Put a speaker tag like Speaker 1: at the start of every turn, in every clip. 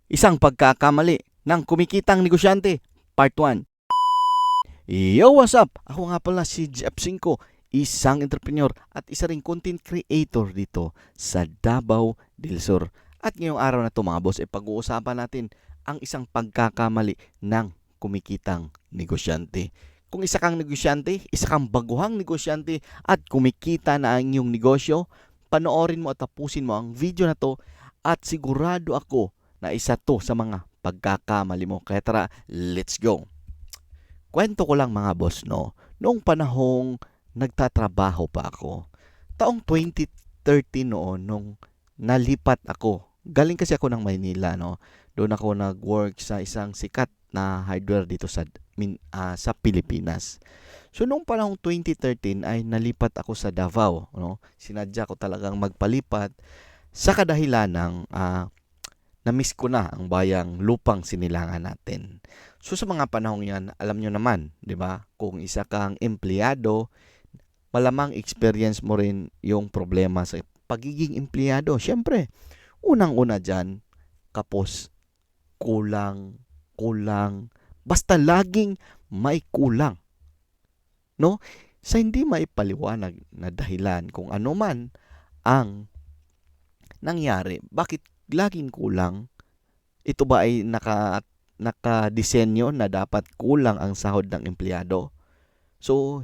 Speaker 1: Isang pagkakamali ng kumikitang negosyante, Part 1. Yo, what's up? Ako nga pala si Jeff Cinco, isang entrepreneur at isa ring content creator dito sa Davao del Sur. At ngayong araw na to mga boss, pag-uusapan natin ang isang pagkakamali ng kumikitang negosyante. Kung isa kang negosyante, isa kang baguhang negosyante at kumikita na ang iyong negosyo, panoorin mo at tapusin mo ang video na to at sigurado ako na isa to sa mga pagkakamali mo. Kaya tara, let's go! Kwento ko lang mga boss, no? Noong panahong nagtatrabaho pa ako, taong 2013 noon, nung nalipat ako. Galing kasi ako ng Maynila, no? Doon ako nag-work sa isang sikat na hardware dito sa Pilipinas. So, noong panahong 2013 ay nalipat ako sa Davao, no? Sinadya ko talagang magpalipat sa kadahilan ng na-miss ko na ang bayang lupang sinilangan natin. So sa mga panahong yan, alam nyo naman, di ba? Kung isa kang empleyado, malamang experience mo rin yung problema sa pagiging empleyado. Siyempre, unang-una dyan, kapos, kulang, basta laging may kulang. No? Sa hindi maipaliwanag na dahilan kung ano man ang nangyari, bakit laging kulang? Ito ba ay nakadisenyo na dapat kulang ang sahod ng empleyado? So,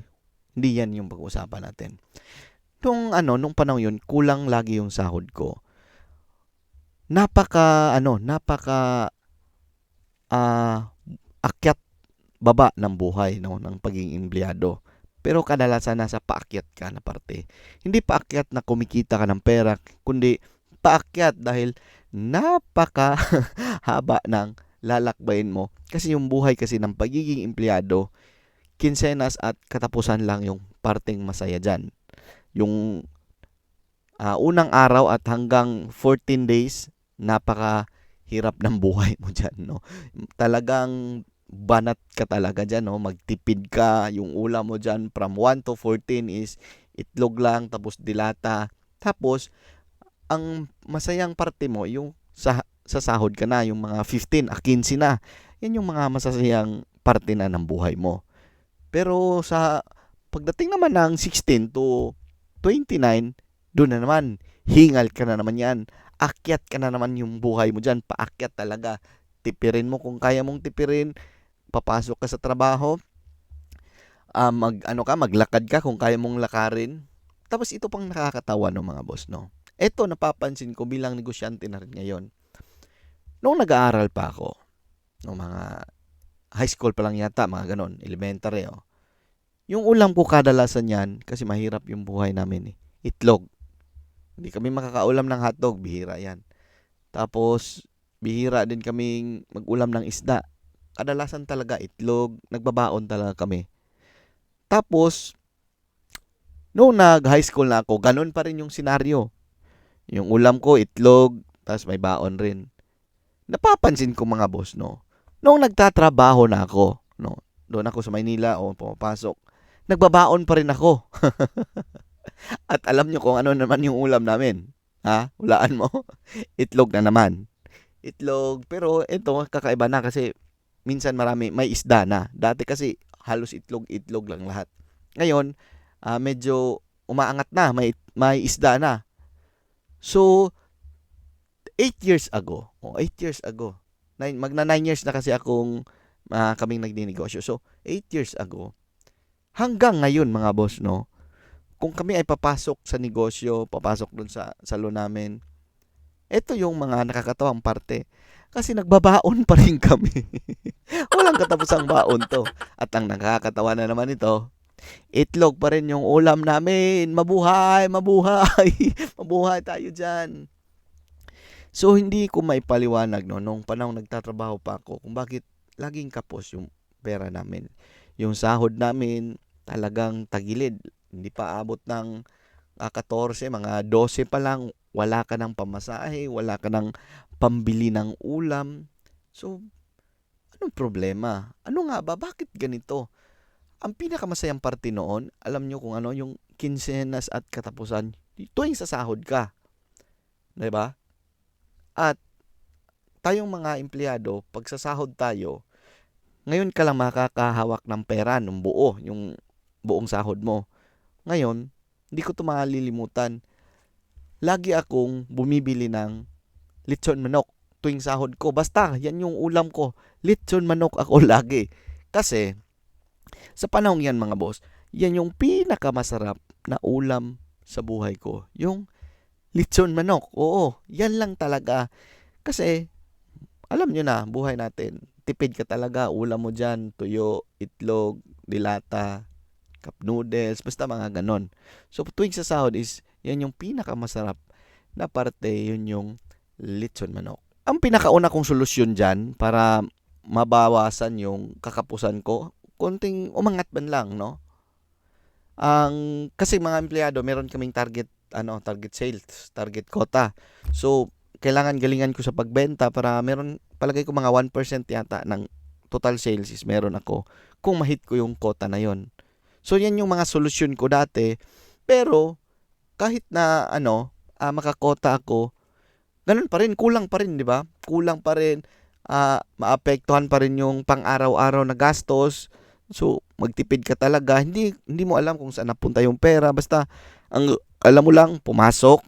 Speaker 1: hindi yan yung pag-uusapan natin. Nung panahon yun, kulang lagi yung sahod ko. Napaka akyat baba ng buhay, no, ng pagiging empleyado. Pero kadalasan nasa paakyat ka na parte. Hindi paakyat na kumikita ka ng pera, kundi paakyat dahil napaka haba ng lalakbayin mo. Kasi yung buhay kasi ng pagiging empleyado, kinsenas at katapusan lang yung parteng masaya dyan. Yung unang araw at hanggang 14 days, napaka hirap ng buhay mo dyan, no? Talagang banat ka talaga dyan, no? Magtipid ka, yung ulam mo dyan from 1 to 14 is itlog lang, tapos dilata. Tapos, ang masayang parte mo, yung sa sahod ka na, yung mga 15 a 15 na. Yan yung mga masasayang parte na ng buhay mo. Pero sa pagdating naman ng 16 to 29, doon na naman, hingal ka na naman yan. Akyat ka na naman yung buhay mo dyan. Paakyat talaga. Tipirin mo kung kaya mong tipirin. Papasok ka sa trabaho. Maglakad ka kung kaya mong lakarin. Tapos ito pang nakakatawa ng mga boss, no? Ito napapansin ko bilang negosyante na rin ngayon. Noong nag-aaral pa ako, noong mga high school pa lang yata, mga ganon, elementary, oh. Yung ulam ko kadalasan yan, kasi mahirap yung buhay namin, eh. Itlog. Hindi kami makakaulam ng hotdog, bihira yan. Tapos, bihira din kaming mag-ulam ng isda. Kadalasan talaga itlog, nagbabaon talaga kami. Tapos, noong nag-high school na ako, ganon pa rin yung senaryo. Yung ulam ko, itlog, tapos may baon rin. Napapansin ko mga boss, no? Noong nagtatrabaho na ako, no? Doon ako sa Maynila o pumapasok, nagbabaon pa rin ako. At alam nyo kung ano naman yung ulam namin. Ha? Hulaan mo? Itlog na naman. Itlog, pero ito kakaiba na kasi minsan may isda na. Dati kasi halos itlog lang lahat. Ngayon, medyo umaangat na, may isda na. So, 8 years ago, magna 9 years na kasi kaming nagninegosyo. So, 8 years ago, hanggang ngayon mga boss, no, kung kami ay papasok sa negosyo, papasok dun sa salon namin, ito yung mga nakakatawang parte. Kasi nagbabaon pa rin kami. Walang katapusang baon to. At ang nakakatawa na naman ito, itlog pa rin yung ulam namin. Mabuhay! Mabuhay tayo dyan. So, hindi ko maipaliwanag, no, nung panahon nagtatrabaho pa ako kung bakit laging kapos yung pera namin. Yung sahod namin talagang tagilid. Hindi pa abot ng 14, mga 12 pa lang, wala ka ng pamasahe, wala ka ng pambili ng ulam. So, anong problema? Ano nga ba? Bakit ganito? Ang pinakamasayang parte noon, alam nyo kung ano, yung kinsenas at katapusan, tuwing sa sahod ka. Diba? At tayong mga empleyado, pag sasahod tayo, ngayon ka lang makakahawak ng pera ng buo, yung buong sahod mo. Ngayon, hindi ko 'to malilimutan. Lagi akong bumibili ng lechon manok tuwing sahod ko. Basta, yan yung ulam ko. Lechon manok ako lagi. Kasi, sa panahong yan mga boss, yan yung pinakamasarap na ulam sa buhay ko. Yung lechon manok. Oo, yan lang talaga. Kasi, alam nyo na, buhay natin. Tipid ka talaga. Ulam mo dyan, tuyo, itlog, dilata, cup noodles, basta mga ganon. So, tuwing sa sahod is, yan yung pinakamasarap na parte, yun yung lechon manok. Ang pinakauna kong solusyon dyan para mabawasan yung kakapusan ko, konting umangat man lang, no? Kasi mga empleyado, meron kaming target sales, target quota. So, kailangan galingan ko sa pagbenta para meron, palagay ko mga 1% yata ng total sales is meron ako kung mahit ko yung quota na yon. So, yan yung mga solusyon ko dati. Pero, kahit na makakota ako, ganun pa rin, kulang pa rin, di ba? Kulang pa rin, maapektuhan pa rin yung pang-araw-araw na gastos. So, magtipid ka talaga. Hindi mo alam kung saan napunta yung pera. Basta, ang alam mo lang, pumasok,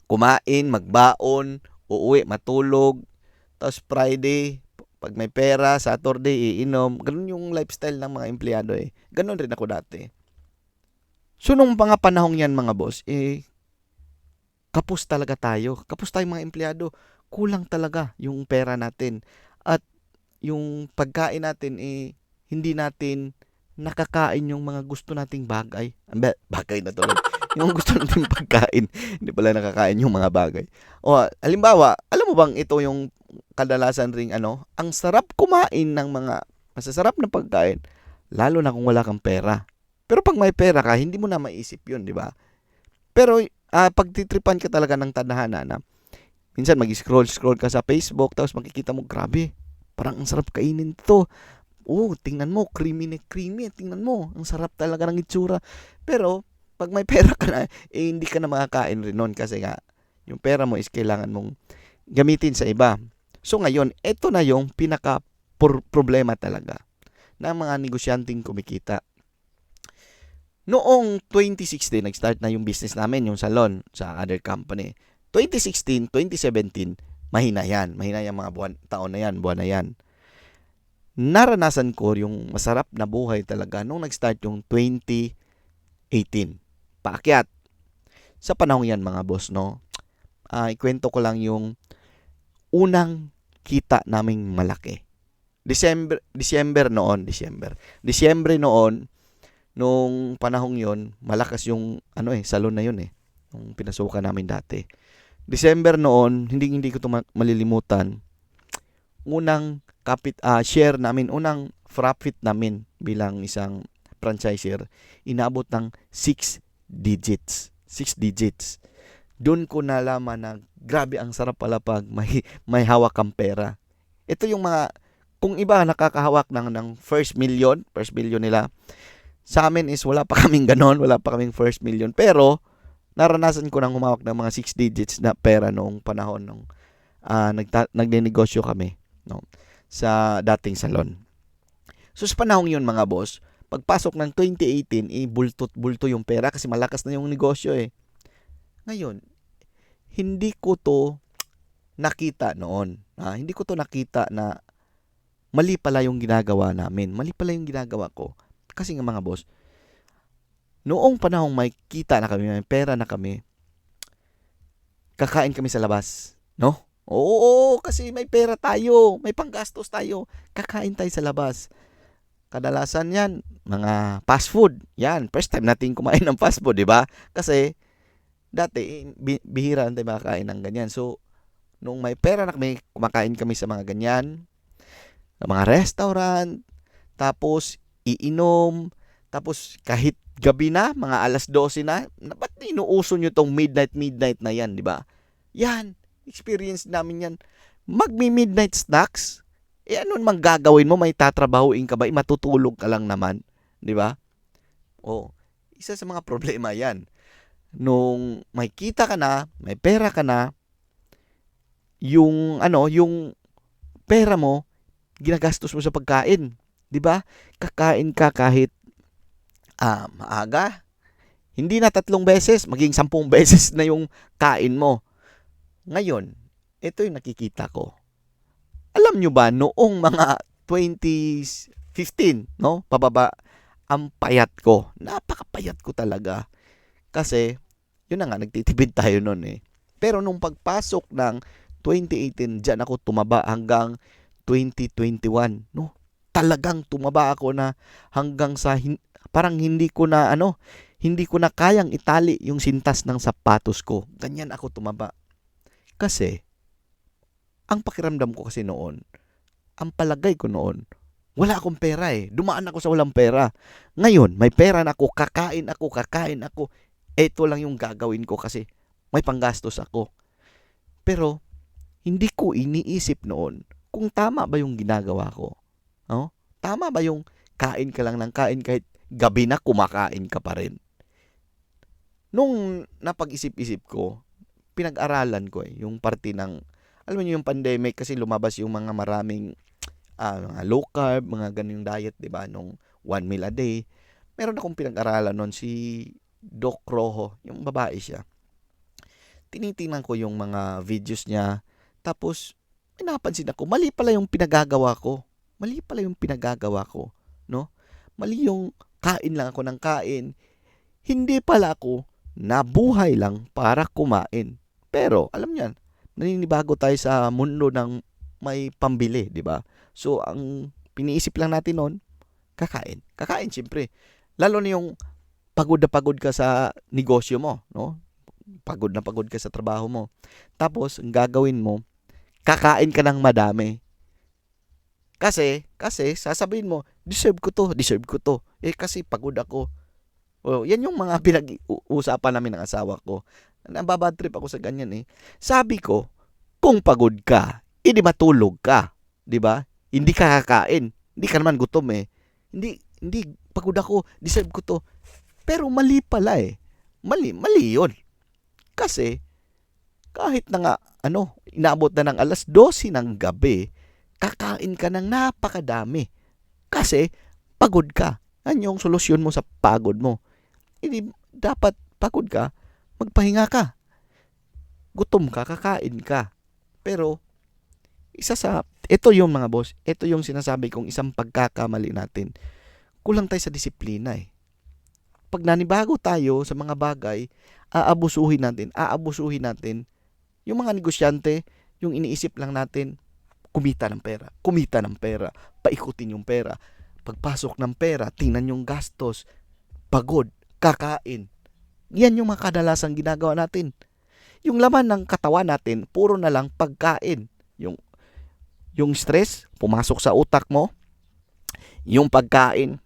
Speaker 1: kumain, magbaon, uuwi, matulog. Tapos Friday, pag may pera, Saturday, iinom. Ganun yung lifestyle ng mga empleyado eh. Ganun rin ako dati. So, nung mga panahong yan mga boss, kapos talaga tayo. Kapos tayong mga empleyado. Kulang talaga yung pera natin. At yung pagkain natin, hindi natin nakakain yung mga gusto nating bagay. Bagay na tuloy. Yung gusto nating pagkain, hindi pala nakakain yung mga bagay. O, halimbawa, alam mo bang ito yung kadalasan ring ang sarap kumain ng mga masasarap na pagkain, lalo na kung wala kang pera. Pero pag may pera ka, hindi mo na maisip yun, di ba? Pero, pag titripan ka talaga ng tadhana na, minsan mag-scroll ka sa Facebook, tapos makikita mo, grabe, parang ang sarap kainin to. Tingnan mo, creamy na creamy. Tingnan mo, ang sarap talaga ng itsura. Pero, pag may pera ka na, hindi ka na makakain rin nun kasi nga, yung pera mo is kailangan mong gamitin sa iba. So ngayon, ito na yung pinaka-problema talaga ng mga negosyanteng kumikita. Noong 2016, nag-start na yung business namin, yung salon sa other company. 2016, 2017, mahina yan. Mahina yung mga taon na yan, buwan na yan. Naranasan ko yung masarap na buhay talaga nung nag-start yung 2018. Paakyat. Sa panahong yan mga boss, no? Ikwento ko lang yung unang kita naming malaki. December noon, nung panahong yon, malakas yung salon na yun nung pinasukan namin dati. December noon, hindi ko 'to malilimutan. Unang share namin, unang profit namin bilang isang franchisor, inabot ng 6 digits. 6 digits. Doon ko nalaman na grabe ang sarap pala pag may hawak kang pera. Ito yung kung iba nakakahawak ng first million nila. Sa amin is wala pa kaming ganon, wala pa kaming first million. Pero, naranasan ko nang humawak ng mga 6 digits na pera noong panahon nung nagnenegosyo kami, no, sa dating salon. So, sa panahong yun mga boss, pagpasok ng 2018, bulto yung pera kasi malakas na yung negosyo Ngayon, hindi ko to nakita noon. Hindi ko to nakita na mali pala yung ginagawa namin. Mali pala yung ginagawa ko. Kasi nga mga boss, noong panahong may kita na kami, may pera na kami, kakain kami sa labas. No? Oo, kasi may pera tayo. May panggastos tayo. Kakain tayo sa labas. Kadalasan yan, mga fast food. Yan, first time natin kumain ng fast food, di ba? Kasi, dati, bihira tayo makakain ng ganyan. So, nung may pera na kami, kumakain kami sa mga ganyan, sa mga restaurant, tapos, iinom, tapos, kahit gabi na, mga alas 12 na, ba't inuuso nyo tong midnight na yan, di ba? Yan, experience namin yan. Magmi-midnight snacks, ano naman gagawin mo? May tatrabahuin ka ba? Matutulog ka lang naman. Di ba? Isa sa mga problema yan. Nung may kita ka na, may pera ka na, yung pera mo ginagastos mo sa pagkain, 'di ba? Kakain ka kahit maaga, hindi na 3 beses, maging 10 beses na yung kain mo. Ngayon, ito yung nakikita ko. Alam nyo ba, noong mga 2015, no? Pababa, ang payat ko. Napakapayat ko talaga. Kasi, yun na nga, nagtitipid tayo noon eh. Pero nung pagpasok ng 2018, dyan ako tumaba hanggang 2021, no? Talagang tumaba ako na hanggang sa parang hindi ko na kayang itali yung sintas ng sapatos ko. Ganyan ako tumaba. Kasi, ang pakiramdam ko kasi noon, ang palagay ko noon, wala akong pera eh. Dumaan ako sa walang pera. Ngayon, may pera na ako, kakain ako. Ito lang yung gagawin ko kasi may panggastos ako. Pero, hindi ko iniisip noon kung tama ba yung ginagawa ko. No? Tama ba yung kain ka lang ng kain kahit gabi na kumakain ka pa rin? Nung napag-isip-isip ko, pinag-aralan ko yung parte ng, alam niyo yung pandemic kasi lumabas yung mga maraming mga low carb, mga ganyung diet, 'di ba? Nung 1 meal a day. Meron akong pinag-aralan noon si Doc Rojo, yung babae siya. Tinitingnan ko yung mga videos niya. Tapos may napansin ako, mali pala yung pinagagawa ko. Mali pala yung pinagagawa ko, no? Mali yung kain lang ako ng kain. Hindi pala ako nabuhay lang para kumain. Pero alam niyan, naninibago tayo sa mundo ng may pambili, 'di ba? So ang piniisip lang natin noon, kakain. Kakain siyempre. Lalo na yung pagod na pagod ka sa negosyo mo, no? Pagod na pagod ka sa trabaho mo. Tapos ang gagawin mo, kakain ka ng madami. Kasi sasabihin mo, deserve ko to. Eh kasi pagod ako. Yan yung mga pinag-uusapan namin ng asawa ko. Nababad trip ako sa ganyan eh. Sabi ko, kung pagod ka, edi matulog ka, 'di ba? Hindi ka kakain. Hindi ka naman gutom eh. Hindi pagod ako, deserve ko to. Pero mali pala eh. Mali 'yon. Kasi kahit na nga inaabot na ng 12:00 ng gabi, kakain ka ng napakadami. Kasi pagod ka. Yan yung solusyon mo sa pagod mo. Hindi dapat pagod ka, magpahinga ka. Gutom ka, kakain ka. Pero ito yung mga boss, ito yung sinasabi kong isang pagkakamali natin. Kulang tayo sa disiplina eh. Pag nanibago tayo sa mga bagay, aabusuhin natin. Yung mga negosyante, yung iniisip lang natin, kumita ng pera, paikutin yung pera. Pagpasok ng pera, tingnan yung gastos, pagod, kakain. Yan yung mga kadalasang ginagawa natin. Yung laman ng katawan natin, puro na lang pagkain. Yung stress, pumasok sa utak mo, yung pagkain,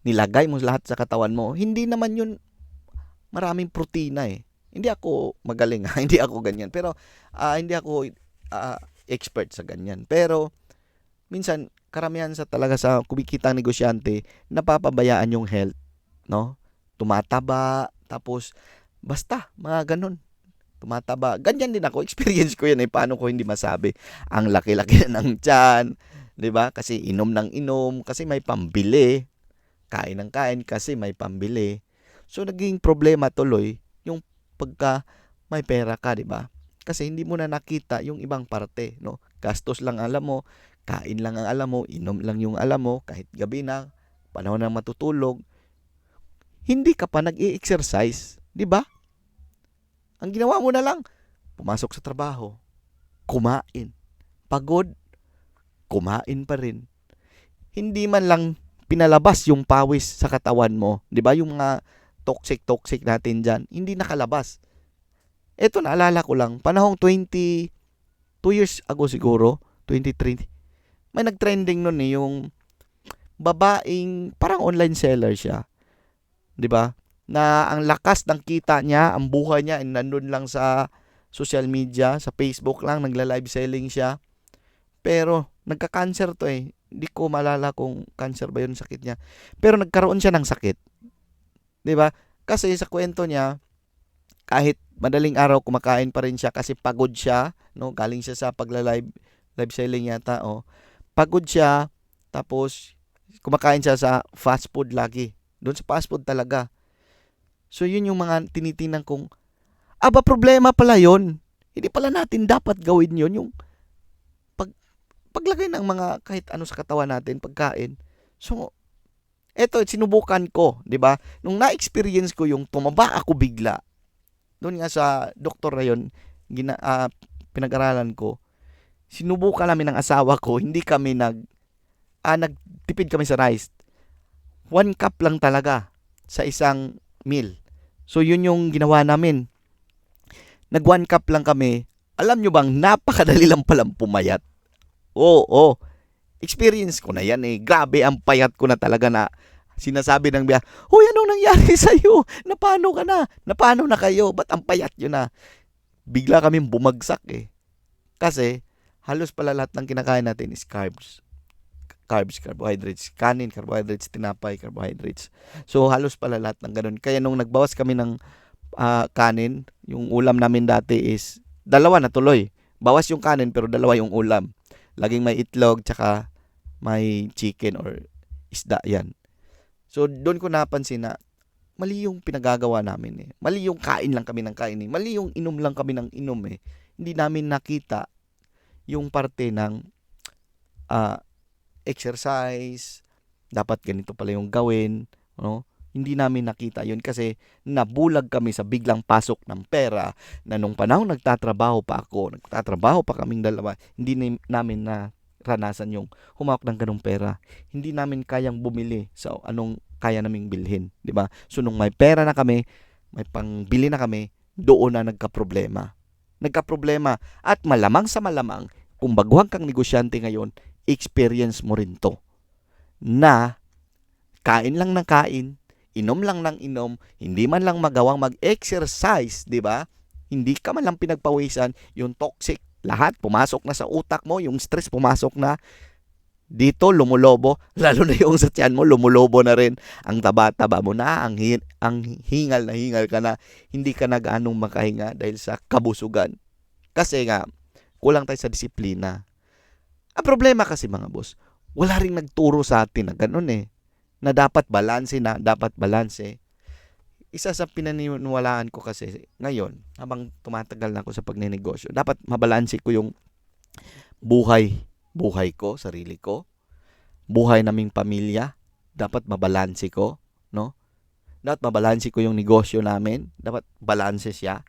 Speaker 1: nilagay mo lahat sa katawan mo. Hindi naman yun maraming protina eh. Hindi ako magaling, hindi ako ganyan. Pero hindi ako expert sa ganyan. Pero minsan karamihan talaga sa kumikitang negosyante, napapabayaan yung health, no? Tumataba, tapos basta mga ganun. Tumataba. Ganyan din ako. Experience ko yan eh. Paano ko hindi masabi? Ang laki-laki na ng tiyan. 'Di ba? Kasi inom ng inom. Kasi may pambili. Kain ng kain kasi may pambili. So, naging problema tuloy yung pagka may pera ka, 'di ba? Kasi hindi mo na nakita yung ibang parte, no? Gastos lang alam mo. Kain lang ang alam mo. Inom lang yung alam mo. Kahit gabi na. Panahon na matutulog. Hindi ka pa nag-i-exercise. 'Di ba? Ang ginawa mo na lang, pumasok sa trabaho, kumain. Pagod, kumain pa rin. Hindi man lang pinalabas yung pawis sa katawan mo. 'Di ba? Yung mga toxic natin dyan, hindi nakalabas. Ito, naalala ko lang, panahong 2 years ago siguro, 23, may nag-trending nun eh, yung babaeng, parang online seller siya. 'Di ba? Na ang lakas ng kita niya, ang buhay niya, nandun lang sa social media, sa Facebook lang, nagla-live selling siya. Pero, nagka-cancer to eh. Hindi ko malala kung cancer ba yun sakit niya. Pero nagkaroon siya ng sakit. 'Di ba? Kasi sa kwento niya, kahit Madaling araw kumakain pa rin siya kasi pagod siya, no? Galing siya sa live selling yata, oh. Pagod siya, tapos kumakain siya sa fast food lagi. Doon sa fast food talaga. So yun yung mga tinitingnan kong, problema pala yun. Hindi pala natin dapat gawin yun, yung paglagay ng mga kahit ano sa katawan natin, pagkain. So, eto, sinubukan ko, di ba? Nung na-experience ko yung tumaba ako bigla, doon nga sa doktor na yun, pinag-aralan ko, sinubukan namin ng asawa ko, hindi kami nagtipid kami sa rice. 1 cup lang talaga sa isang meal. So, yun yung ginawa namin. Nag 1 cup lang kami. Alam nyo bang, napakadali lang palang pumayat. Oo. Experience ko na yan eh. Grabe, ang payat ko na talaga na sinasabi ng biya, "Hoy, anong nangyari sa'yo? Napano ka na? Napano na kayo? Ba't ang payat yun na?" Bigla kaming bumagsak eh. Kasi, halos pala lahat ng kinakain natin is carbs. Carbohydrates. Kanin, carbohydrates, tinapay, carbohydrates. So, halos pala lahat ng ganun. Kaya nung nagbawas kami ng kanin, yung ulam namin dati is 2 na tuloy. Bawas yung kanin pero 2 yung ulam. Laging may itlog tsaka may chicken or isda yan. So, doon ko napansin na mali yung pinagagawa namin eh. Mali yung kain lang kami ng kain eh. Mali yung inom lang kami ng inom eh. Hindi namin nakita yung parte ng exercise. Dapat ganito pala yung gawin. No? Hindi namin nakita yun kasi nabulag kami sa biglang pasok ng pera na nung panahon nagtatrabaho pa kaming dalawa, hindi namin naranasan yung humawak ng ganung pera. Hindi namin kayang bumili sa anong kaya naming bilhin, di ba? So nung may pera na kami, may pangbili na kami, doon na nagkaproblema. At malamang sa malamang, kung baguhan kang negosyante ngayon, experience mo rin to. Na kain lang ng kain, inom lang ng inom, hindi man lang magawang mag-exercise, di ba? Hindi ka man lang pinagpawisan, yung toxic, lahat pumasok na sa utak mo, yung stress pumasok na, dito lumulobo, lalo na yung sa tiyan mo, lumulobo na rin, ang taba-taba mo na, ang hingal na hingal ka na, hindi ka na gaanong makahinga dahil sa kabusugan. Kasi nga, kulang tayo sa disiplina. Ang problema kasi mga boss, wala ring nagturo sa atin na ganun eh. Na dapat balanse. Isa sa pinaniniwalaan ko kasi ngayon, habang tumatagal na ako sa pagnenegosyo, dapat mabalanse ko yung buhay ko, sarili ko, buhay naming pamilya, dapat mabalanse ko, no? Dapat mabalanse ko yung negosyo namin, dapat balanse siya.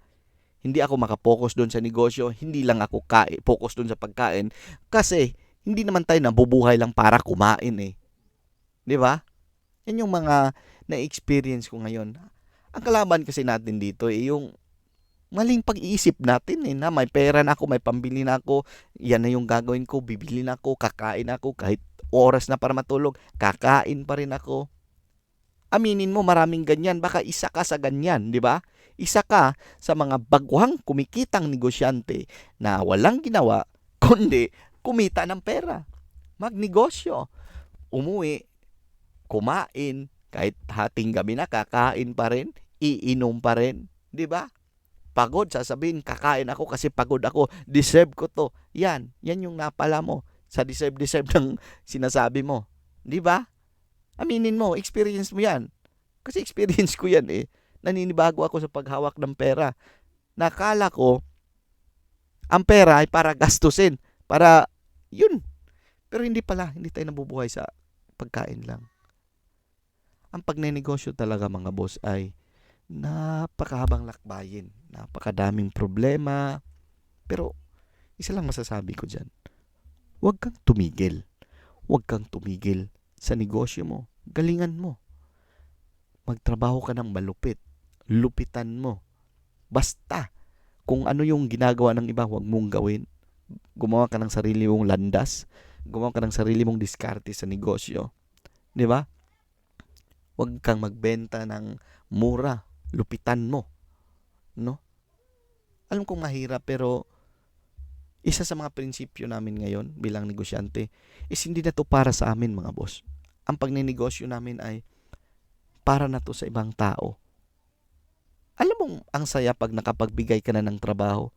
Speaker 1: Hindi ako makapokus doon sa negosyo, hindi lang ako focus doon sa pagkain, kasi hindi naman tayo nabubuhay lang para kumain eh. 'Di ba? Yan yung mga na-experience ko ngayon. Ang kalaban kasi natin dito yung maling pag-iisip natin na may pera na ako, may pambili na ako, yan na yung gagawin ko, bibili na ako, kakain ako, kahit oras na para matulog, kakain pa rin ako. Aminin mo, maraming ganyan. Baka isa ka sa ganyan, di ba? Isa ka sa mga baguhang kumikitang negosyante na walang ginawa, kundi kumita ng pera. Magnegosyo. Umuwi, kumain, kahit hating gabi na, kakain pa rin, iinom pa rin, di ba? Pagod, sasabihin, kakain ako kasi pagod ako, deserve ko to. Yan yung napala mo sa deserve ng sinasabi mo, di ba? Aminin mo, experience mo yan. Kasi experience ko yan eh. Naninibago ako sa paghawak ng pera. Nakala ko, ang pera ay para gastusin, para yun. Pero hindi pala, hindi tayo nabubuhay sa pagkain lang. Ang pagnenegosyo talaga mga boss ay napakahabang lakbayin, napakadaming problema. Pero isa lang masasabi ko dyan, huwag kang tumigil. Huwag kang tumigil sa negosyo mo. Galingan mo. Magtrabaho ka ng malupit. Lupitan mo. Basta, kung ano yung ginagawa ng iba, huwag mong gawin. Gumawa ka ng sarili mong landas. Gumawa ka ng sarili mong diskarte sa negosyo. Di ba? Huwag kang magbenta ng mura. Lupitan mo. No? Alam kong mahirap pero isa sa mga prinsipyo namin ngayon bilang negosyante is hindi na to para sa amin mga boss. Ang pagnenegosyo namin ay para na to sa ibang tao. Alam mo mong ang saya pag nakapagbigay ka na ng trabaho?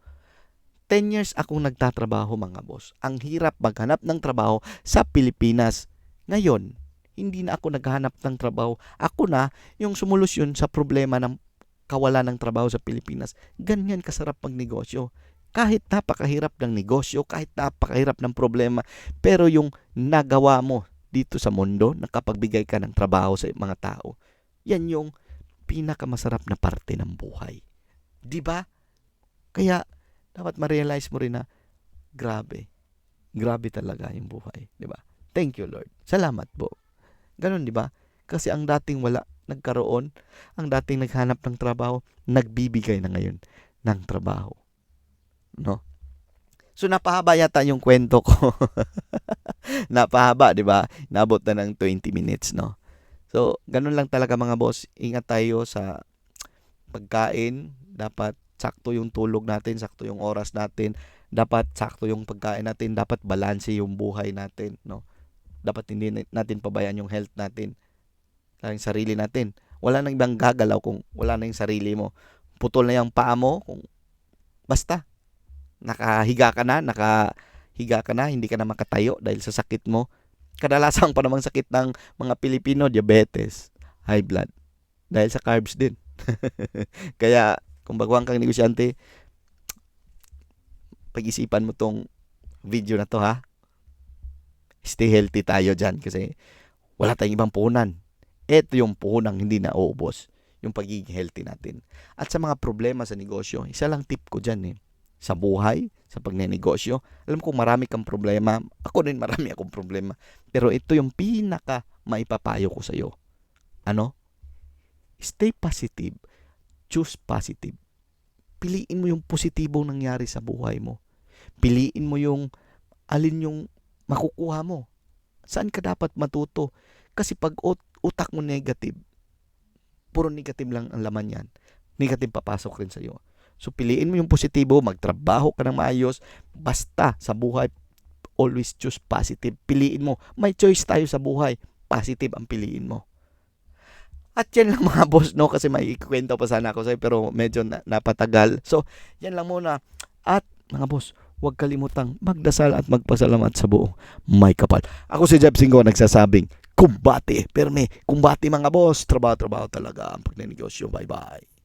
Speaker 1: 10 years akong nagtatrabaho mga boss. Ang hirap maghanap ng trabaho sa Pilipinas. Ngayon, hindi na ako naghahanap ng trabaho. Ako na yung sumulusyon sa problema ng kawalan ng trabaho sa Pilipinas. Ganyan kasarap magnegosyo. Kahit napakahirap ng negosyo, kahit napakahirap ng problema, pero yung nagawa mo dito sa mundo, nakapagbigay ka ng trabaho sa mga tao, yan yung pinakamasarap na parte ng buhay. Di ba? Kaya, dapat ma-realize mo rin na, grabe. Grabe talaga yung buhay. Di ba? Thank you, Lord. Salamat po. Ganon, di ba? Kasi ang dating wala, nagkaroon. Ang dating naghanap ng trabaho, nagbibigay na ngayon ng trabaho. No? So, napahaba yata yung kwento ko. Napahaba, di ba? Nabot na ng 20 minutes, no? So, ganun lang talaga mga boss. Ingat tayo sa pagkain. Dapat sakto yung tulog natin, sakto yung oras natin. Dapat sakto yung pagkain natin. Dapat balanse yung buhay natin, no? Dapat hindi natin pabayaan yung health natin. Yung sarili natin. Wala nang ibang gagalaw kung wala na yung sarili mo. Putol na yung paa mo. Basta. Nakahiga ka na, hindi ka na makatayo dahil sa sakit mo. Kadalasang pa namang sakit ng mga Pilipino, diabetes, high blood. Dahil sa carbs din. Kaya, kung baguhan kang negosyante, pag-isipan mo tong video na to, ha? Stay healthy tayo dyan kasi wala tayong ibang puhunan. Ito yung puhunang hindi na uubos, yung pagiging healthy natin. At sa mga problema sa negosyo, isa lang tip ko dyan sa buhay, sa pagnenegosyo. Alam ko marami kang problema. Ako din marami akong problema. Pero ito yung pinaka maipapayo ko sa iyo. Ano? Stay positive. Choose positive. Piliin mo yung positibong nangyari sa buhay mo. Piliin mo yung alin yung makukuha mo. Saan ka dapat matuto? Kasi pag utak mo negative, puro negative lang ang laman yan. Negative papasok rin sa iyo. So, piliin mo yung positibo, magtrabaho ka ng maayos, basta sa buhay, always choose positive. Piliin mo. May choice tayo sa buhay. Positive ang piliin mo. At yan lang mga boss, no? Kasi may ikwento pa sana ako sa'yo, pero medyo napatagal. So, yan lang muna. At mga boss, huwag kalimutang magdasal at magpasalamat sa buong may kapal. Ako si Jeff Singgo, nagsasabing, kumbate. Pero may kumbate mga boss. Trabaho talaga ang pagnenegosyo. Bye-bye.